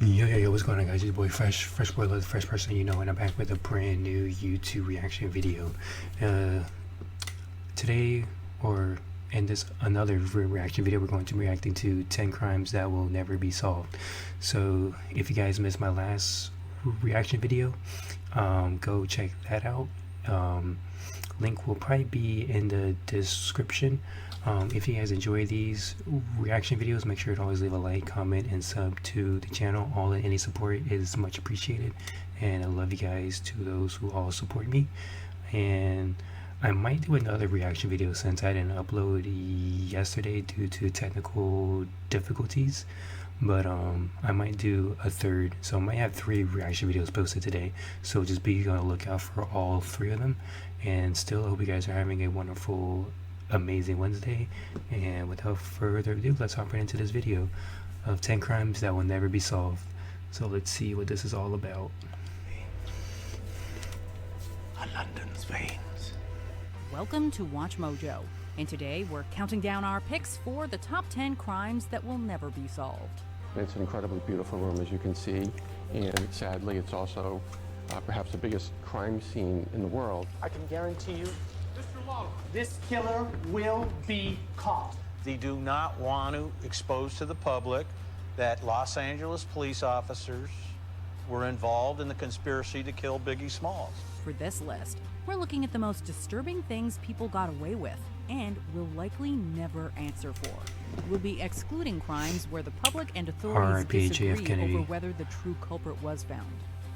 Yo, what's going on, guys? It's your boy Fresh Boy, the fresh person you know, and I'm back with a brand new YouTube reaction video. Today, or in this another reaction video, we're going to be reacting to 10 crimes that will never be solved. So if you guys missed my last reaction video, go check that out. Link will probably be in the description. If you guys enjoy these reaction videos, make sure to always leave a like, comment, and sub to the channel. All and any support is much appreciated, and I love you guys to those who all support me. And I might do another reaction video since I didn't upload yesterday due to technical difficulties, but I might do a third, so I might have 3 reaction videos posted today, so just be on the lookout for all 3 of them. And still, I hope you guys are having a wonderful, amazing Wednesday. And without further ado, let's hop right into this video of 10 crimes that will never be solved. So let's see what this is all about. London's veins. Welcome to Watch Mojo, and today we're counting down our picks for the top 10 crimes that will never be solved. It's an incredibly beautiful room, as you can see, and sadly it's also perhaps the biggest crime scene in the world. I can guarantee you, Mr. Long, this killer will be caught. They do not want to expose to the public that Los Angeles police officers were involved in the conspiracy to kill Biggie Smalls. For this list, we're looking at the most disturbing things people got away with and will likely never answer for. We'll be excluding crimes where the public and authorities R.I.P. disagree JF Kennedy. over whether the true culprit was found.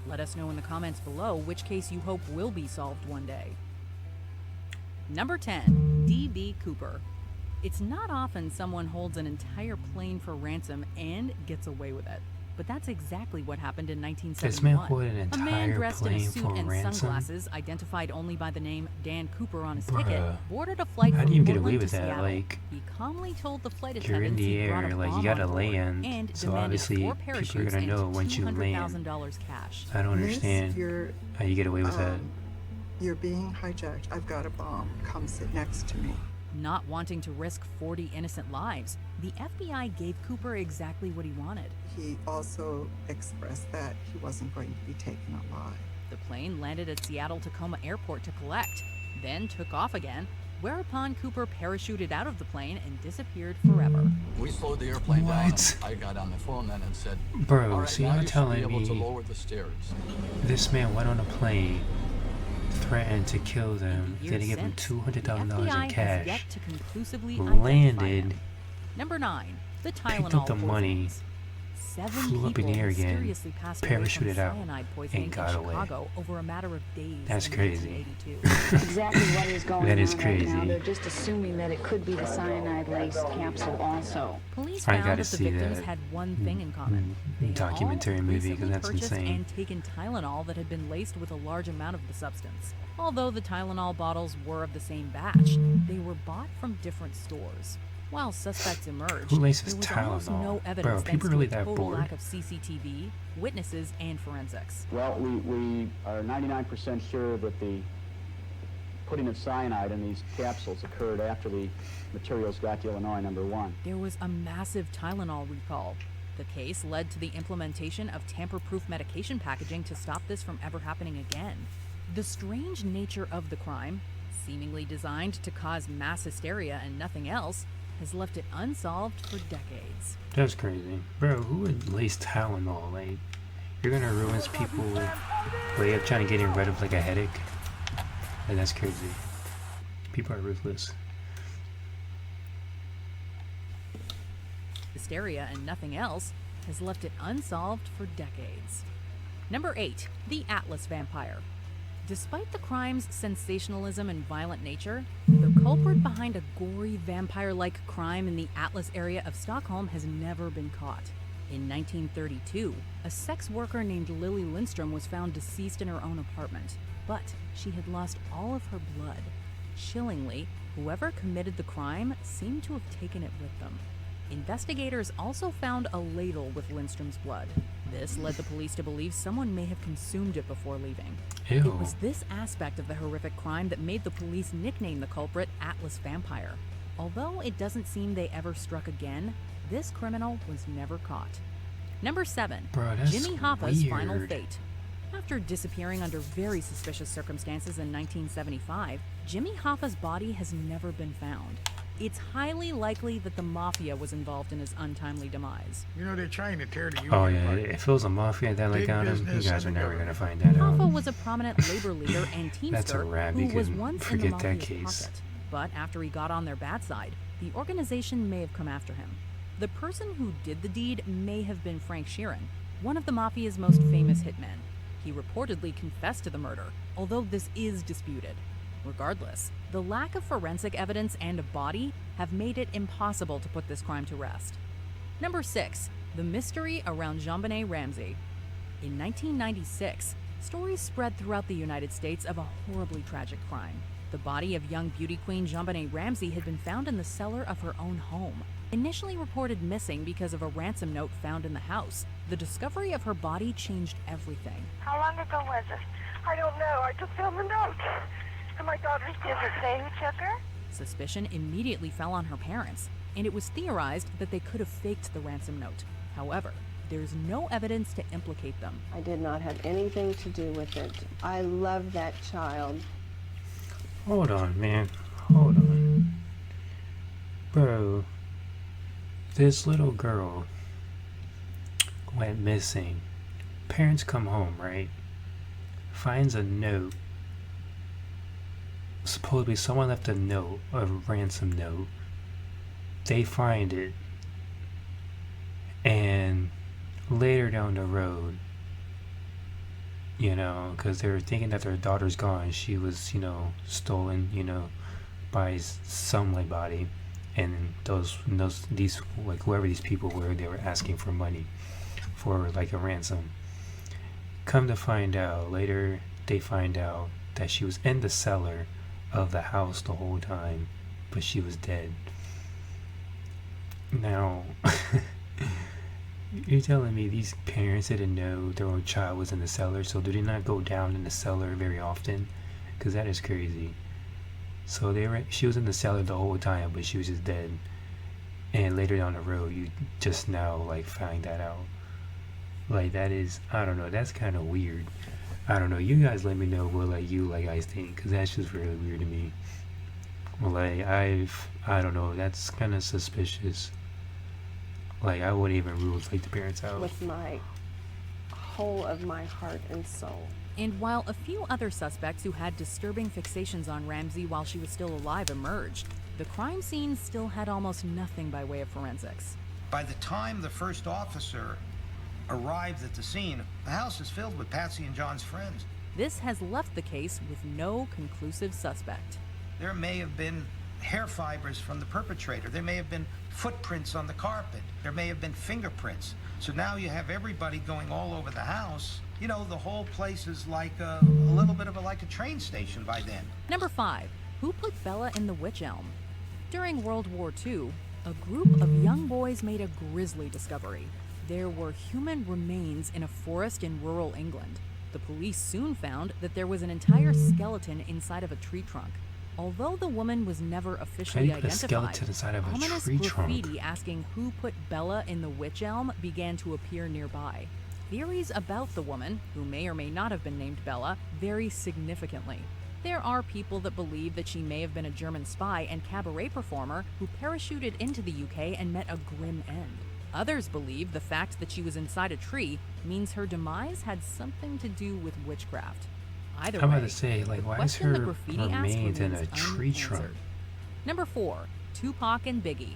Let us know in the comments below which case you hope will be solved one day. Number 10, D.B. Cooper. It's not often someone holds an entire plane for ransom and gets away with it. But that's exactly what happened in 1971. This man holding an A man entire dressed in a plane suit for and ransom? sunglasses, identified only by the name Dan Cooper on his Bruh. ticket, boarded a flight How from do you get Portland away with to that? Seattle. Like, He calmly told the flight you're in attendants the he brought air, a like, you bomb gotta on board land, and so demanded obviously 4 people are parachutes gonna know and once you land. $200,000 cash. I don't understand Miss, how you get away with that. you're being hijacked. I've got a bomb. Come sit next to me. Not wanting to risk 40 innocent lives, the FBI gave Cooper exactly what he wanted. He also expressed that he wasn't going to be taken alive. The plane landed at Seattle-Tacoma Airport to collect, then took off again, whereupon Cooper parachuted out of the plane and disappeared forever. We slowed the airplane down. What? I got on the phone then and said, Bro, all right, so now you're you should telling be able to me lower the stairs. this man went on a plane, threatened to kill them, In the then he years gave them since, $200,000 in FBI has cash, yet to conclusively identify landed, him. Number 9, the Tylenol picked up the money, poisonings. 7 flew up in people the air again, mysteriously passed away from parachuted out, cyanide poisoning and got in away. Chicago over a matter of days. That's in crazy. 1982. Exactly what is going That is on crazy. right now. They're just assuming that it could be the cyanide-laced capsule also. Police I found gotta that the see victims that had one thing in common. They had documentary all movie, 'cause recently that's purchased insane. and taken Tylenol that had been laced with a large amount of the substance. Although the Tylenol bottles were of the same batch, they were bought from different stores. While suspects emerged, Who laces there was almost Tylenol? no Bro, evidence people thanks to really a that total bored? lack of CCTV, witnesses, and forensics. Well, we are 99% sure that the putting of cyanide in these capsules occurred after the materials got to Illinois, number 1. There was a massive Tylenol recall. The case led to the implementation of tamper-proof medication packaging to stop this from ever happening again. The strange nature of the crime, seemingly designed to cause mass hysteria and nothing else, has left it unsolved for decades. That's crazy. Bro, who would lace Tylenol? Like, you're gonna ruin people way up trying to get rid of like a headache? Like, that's crazy. People are ruthless. Hysteria and nothing else has left it unsolved for decades. Number 8, the Atlas Vampire. Despite the crime's sensationalism and violent nature, the culprit behind a gory vampire-like crime in the Atlas area of Stockholm has never been caught. In 1932, a sex worker named Lily Lindstrom was found deceased in her own apartment, but she had lost all of her blood. Chillingly, whoever committed the crime seemed to have taken it with them. Investigators also found a ladle with Lindstrom's blood. This led the police to believe someone may have consumed it before leaving. Ew. It was this aspect of the horrific crime that made the police nickname the culprit Atlas Vampire. Although it doesn't seem they ever struck again, this criminal was never caught. Number 7. Bro, that's Jimmy Hoffa's final weird. fate. After disappearing under very suspicious circumstances in 1975, Jimmy Hoffa's body has never been found. It's highly likely that the mafia was involved in his untimely demise. You know, they're trying to tear the union Oh yeah, apart. if it was a mafia that like Big got him, you business guys are and never the gonna find that out. Hoffa was a prominent labor leader and That's a teamster wrap. who You was can once in the forget that mafia's case. pocket. But after he got on their bad side, the organization may have come after him. The person who did the deed may have been Frank Sheeran, one of the mafia's most famous hitmen. He reportedly confessed to the murder, although this is disputed. Regardless, the lack of forensic evidence and a body have made it impossible to put this crime to rest. Number 6. The mystery around JonBenet Ramsey. In 1996, stories spread throughout the United States of a horribly tragic crime. The body of young beauty queen JonBenet Ramsey had been found in the cellar of her own home. Initially reported missing because of a ransom note found in the house, the discovery of her body changed everything. How long ago was it? I don't know. I just found the note. And my daughter's... Does it say who took her? Suspicion immediately fell on her parents, and it was theorized that they could have faked the ransom note. However, there's no evidence to implicate them. I did not have anything to do with it. I love that child. Hold on, man. Hold on. Bro, this little girl went missing. Parents come home, right? Finds a note. Supposedly someone left a note, a ransom note. They find it. And later down the road, you know, because they're thinking that their daughter's gone. She was, you know, stolen, you know, by somebody, and these like whoever these people were, they were asking for money for like a ransom. Come to find out later, they find out that she was in the cellar of the house the whole time, but she was dead. Now. You're telling me these parents didn't know their own child was in the cellar, so do they not go down in the cellar very often? Because that is crazy. So she was in the cellar the whole time, but she was just dead. And later down the road, you just now like find that out. Like that is, I don't know, that's kind of weird. I don't know. You guys let me know what like you like guys think, because that's just really weird to me. Like I don't know, that's kind of suspicious. Like, I wouldn't even rule like the parents out. With my whole of my heart and soul. And while a few other suspects who had disturbing fixations on Ramsey while she was still alive emerged, the crime scene still had almost nothing by way of forensics. By the time the first officer arrived at the scene, the house is filled with Patsy and John's friends. This has left the case with no conclusive suspect. There may have been hair fibers from the perpetrator. There may have been footprints on the carpet. There may have been fingerprints. So now you have everybody going all over the house. You know, the whole place is like a little bit of like a train station by then. Number 5. Who put Bella in the wych elm? During World War II, a group of young boys made a grisly discovery. There were human remains in a forest in rural England. The police soon found that there was an entire skeleton inside of a tree trunk. Although the woman was never officially How do you put a identified, skeleton inside of a ominous tree trunk? graffiti asking who put Bella in the wych elm began to appear nearby. Theories about the woman, who may or may not have been named Bella, vary significantly. There are people that believe that she may have been a German spy and cabaret performer who parachuted into the UK and met a grim end. Others believe the fact that she was inside a tree means her demise had something to do with witchcraft. Either I'm way, about to say, like, the why is question the her graffiti asks remains in a remains tree trunk? unanswered. Number 4. Tupac and Biggie.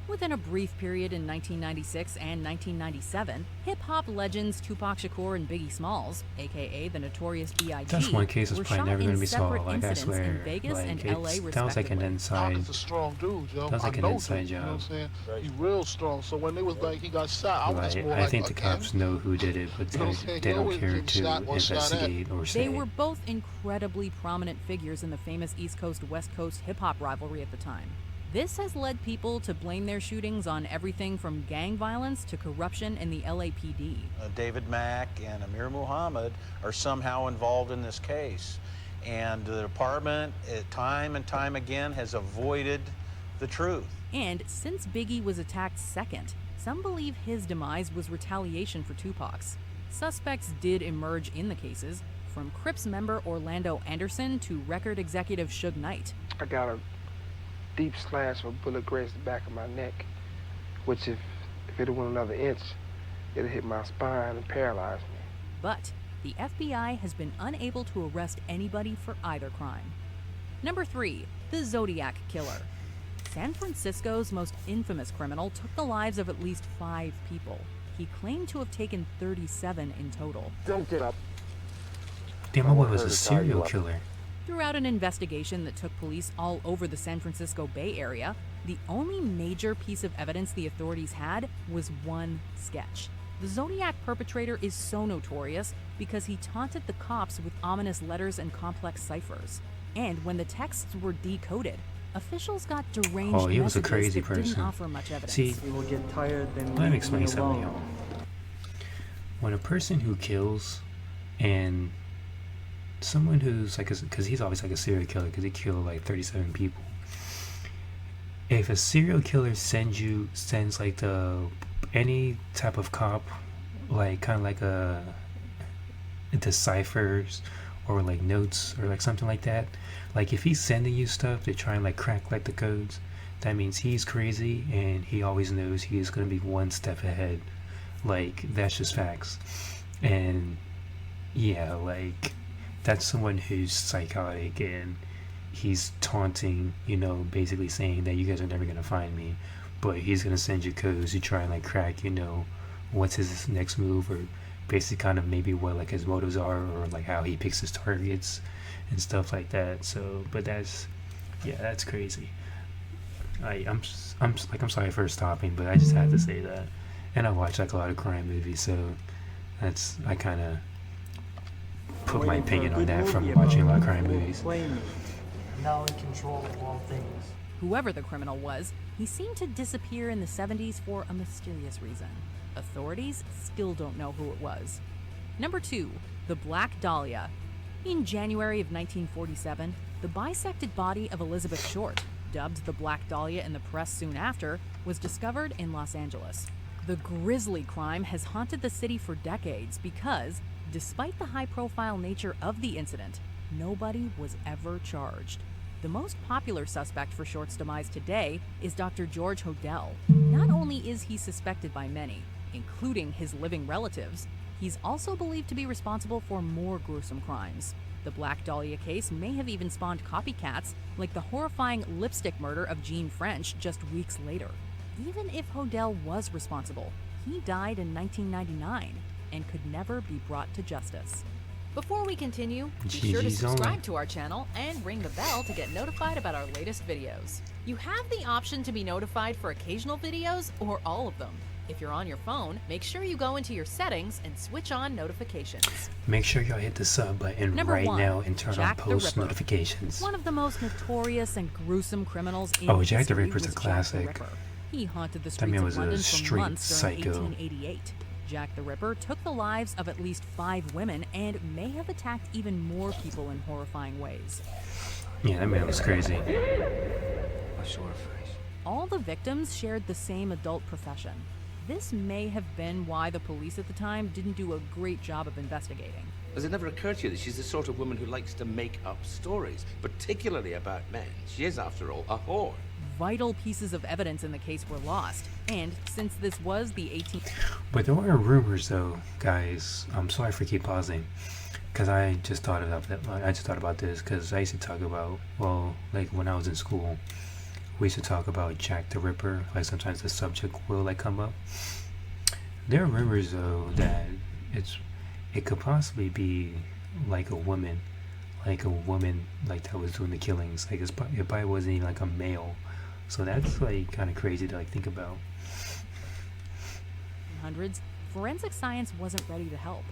Within a brief period in 1996 and 1997, hip-hop legends Tupac Shakur and Biggie Smalls, aka the Notorious B.I.G., That's one case that's were probably shot never in gonna be solved. separate Like I incidents swear, in Vegas like and LA, it sounds like an respectively. inside. It's a strong dude, yo. Sounds like I an know inside dude, you know what I'm job. saying? He's real strong. So when they was like, he got shot, I was Like, just more I like, think the again? cops know who did it, but You know what I'm saying? they You don't always care get to shot or shot at. investigate or say. They were both incredibly prominent figures in the famous East Coast-West Coast hip-hop rivalry at the time. This has led people to blame their shootings on everything from gang violence to corruption in the LAPD. David Mack and Amir Muhammad are somehow involved in this case. And the department, time and time again, has avoided the truth. And since Biggie was attacked second, Some believe his demise was retaliation for Tupac's. Suspects did emerge in the cases, from Crips member Orlando Anderson to record executive Suge Knight. I got a deep slash of a bullet grazed the back of my neck, which if it went another inch, it'd hit my spine and paralyze me. But the FBI has been unable to arrest anybody for either crime. Number 3, the Zodiac Killer. San Francisco's most infamous criminal took the lives of at least 5 people. He claimed to have taken 37 in total. Don't get up. Damn, my boy was a serial killer. Throughout an investigation that took police all over the San Francisco Bay Area, the only major piece of evidence the authorities had was one sketch. The Zodiac perpetrator is so notorious because he taunted the cops with ominous letters and complex ciphers. And when the texts were decoded, officials got deranged Oh, he was a messages crazy that person. didn't offer much evidence. See, let me explain something, y'all. When a person who kills and someone who's like, because he's always like a serial killer because he killed like 37 people. If a serial killer sends like any type of cop, like kind of like the ciphers or like notes or like something like that, like if he's sending you stuff to try and like crack like the codes, that means he's crazy and he always knows he's gonna be one step ahead. Like that's just facts. And yeah, like that's someone who's psychotic and he's taunting, you know, basically saying that you guys are never gonna find me, but he's gonna send you codes to try and like crack, you know, what's his next move, or basically kind of maybe what like his motives are, or like how he picks his targets and stuff like that. So, but that's crazy. I'm sorry for stopping, but I just had to say that. And I watch like a lot of crime movies, so I kind of put my opinion on that from watching a lot of crime movies. Now in control of all things. Whoever the criminal was, he seemed to disappear in the 70s for a mysterious reason. Authorities still don't know who it was. Number 2, the Black Dahlia. In January of 1947, the bisected body of Elizabeth Short, dubbed the Black Dahlia in the press soon after, was discovered in Los Angeles. The grisly crime has haunted the city for decades because, despite the high-profile nature of the incident, nobody was ever charged. The most popular suspect for Short's demise today is Dr. George Hodel. Not only is he suspected by many, including his living relatives, he's also believed to be responsible for more gruesome crimes. The Black Dahlia case may have even spawned copycats, like the horrifying lipstick murder of Jean French just weeks later. Even if Hodel was responsible, he died in 1999 and could never be brought to justice. Before we continue, be sure to subscribe to our channel and ring the bell to get notified about our latest videos. You have the option to be notified for occasional videos or all of them. If you're on your phone, make sure you go into your settings and switch on notifications. Make sure y'all hit the sub button right now and turn on post notifications. One of the most notorious and gruesome criminals in history. Jack the was Ripper's a classic. Jack the Ripper. He haunted the That streets man of was a London for straight months during psycho. 1888. Jack the Ripper took the lives of at least 5 women and may have attacked even more people in horrifying ways. Yeah, that man was crazy. All the victims shared the same adult profession. This may have been why the police at the time didn't do a great job of investigating. Has it never occurred to you that she's the sort of woman who likes to make up stories, particularly about men? She is, after all, a whore. Vital pieces of evidence in the case were lost, and since this was the 18th... But there are rumors, though, guys. I'm sorry for keep pausing, because I just thought about this, because I used to talk about, well, like when I was in school, we used to talk about Jack the Ripper. Like sometimes the subject will like come up. There are rumors, though, that it could possibly be like a woman like that was doing the killings. Like it probably wasn't even like a male. So that's like kind of crazy to like think about. Hundreds, forensic science wasn't ready to help.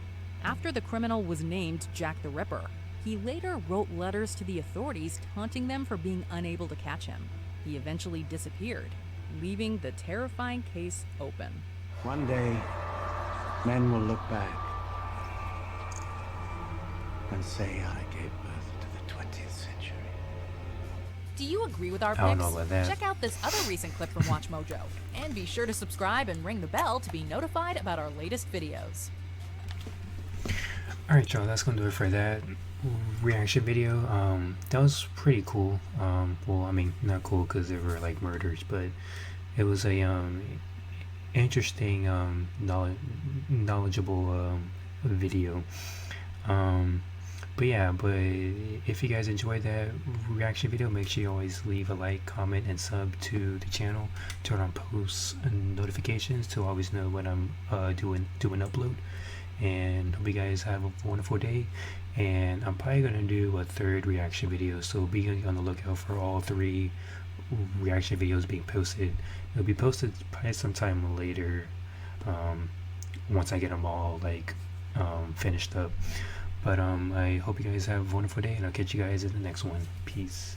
After the criminal was named Jack the Ripper, he later wrote letters to the authorities taunting them for being unable to catch him. He eventually disappeared, leaving the terrifying case open. One day, men will look back and say I gave birth to the 20th century. Do you agree with our picks? I don't know about that. Check out this other recent clip from Watch Mojo. And be sure to subscribe and ring the bell to be notified about our latest videos. Alright, y'all, that's gonna do it for that reaction video. That was pretty cool. Well, I mean, not cool because they were like murders, but it was a interesting, knowledgeable video. But yeah, but if you guys enjoyed that reaction video, make sure you always leave a like, comment, and sub to the channel. Turn on posts and notifications to always know when I'm doing upload. And hope you guys have a wonderful day. And I'm probably gonna do a third reaction video, so be on the lookout for all 3 reaction videos being posted. It'll be posted probably sometime later, once I get them all like finished up. But I hope you guys have a wonderful day, and I'll catch you guys in the next one. Peace.